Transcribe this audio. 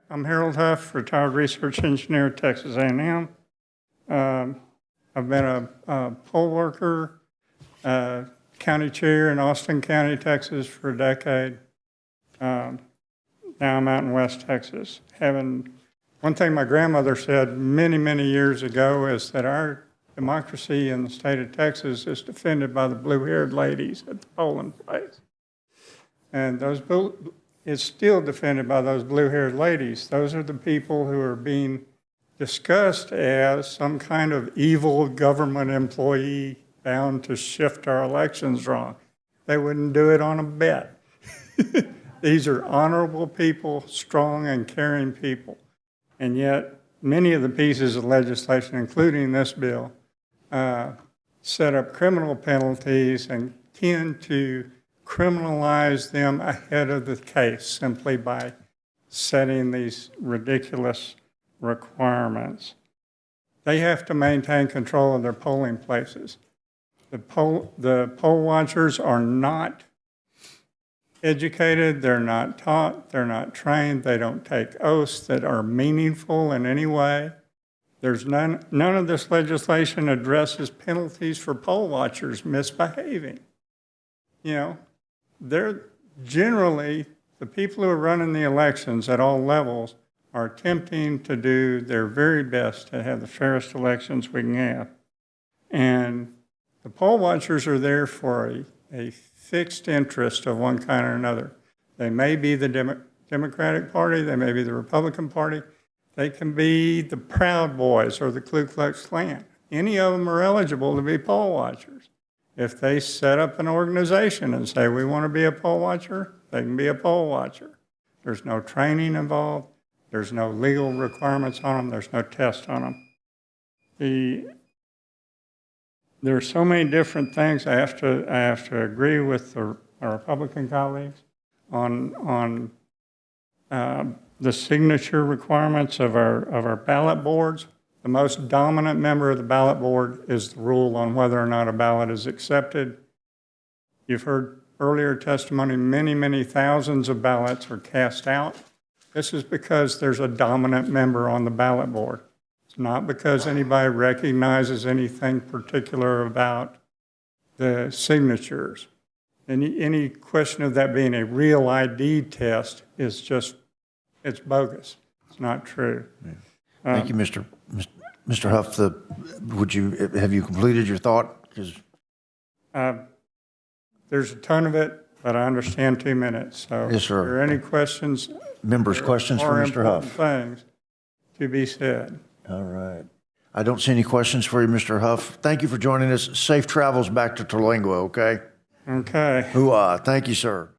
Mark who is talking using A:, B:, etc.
A: I'm Harold Huff, retired research engineer at Texas A&M. I've been a poll worker, county chair in Austin County, Texas for a decade. Now I'm out in West Texas. One thing my grandmother said many, many years ago is that our democracy in the state of Texas is defended by the blue-haired ladies at the polling place. And it's still defended by those blue-haired ladies. Those are the people who are being discussed as some kind of evil government employee bound to shift our elections wrong. They wouldn't do it on a bet. These are honorable people, strong and caring people. And yet, many of the pieces of legislation, including this bill, set up criminal penalties and tend to criminalize them ahead of the case simply by setting these ridiculous requirements. They have to maintain control of their polling places. The poll watchers are not educated, they're not taught, they're not trained, they don't take oaths that are meaningful in any way. There's none of this legislation addresses penalties for poll watchers misbehaving. You know, they're generally, the people who are running the elections at all levels are attempting to do their very best to have the fairest elections we can have. And the poll watchers are there for a fixed interest of one kind or another. They may be the Democratic Party, they may be the Republican Party, they can be the Proud Boys or the Ku Klux Klan. Any of them are eligible to be poll watchers. If they set up an organization and say, we want to be a poll watcher, they can be a poll watcher. There's no training involved, there's no legal requirements on them, there's no test on them. There are so many different things. I have to agree with our Republican colleagues on the signature requirements of our ballot boards. The most dominant member of the ballot board is the rule on whether or not a ballot is accepted. You've heard earlier testimony, many thousands of ballots are cast out. This is because there's a dominant member on the ballot board. Not because anybody recognizes anything particular about the signatures. Any question of that being a real ID test is just, it's bogus. It's not true.
B: Yeah. Thank you, Mr. Huff. Have you completed your thought?
A: There's a ton of it, but I understand 2 minutes. So
B: yes, sir.
A: If there are any questions?
B: Members' questions for Mr. Huff?
A: Things to be said.
B: All right. I don't see any questions for you, Mr. Huff. Thank you for joining us. Safe travels back to Terlingua, okay?
A: Okay.
B: Hoo-ah. Thank you, sir.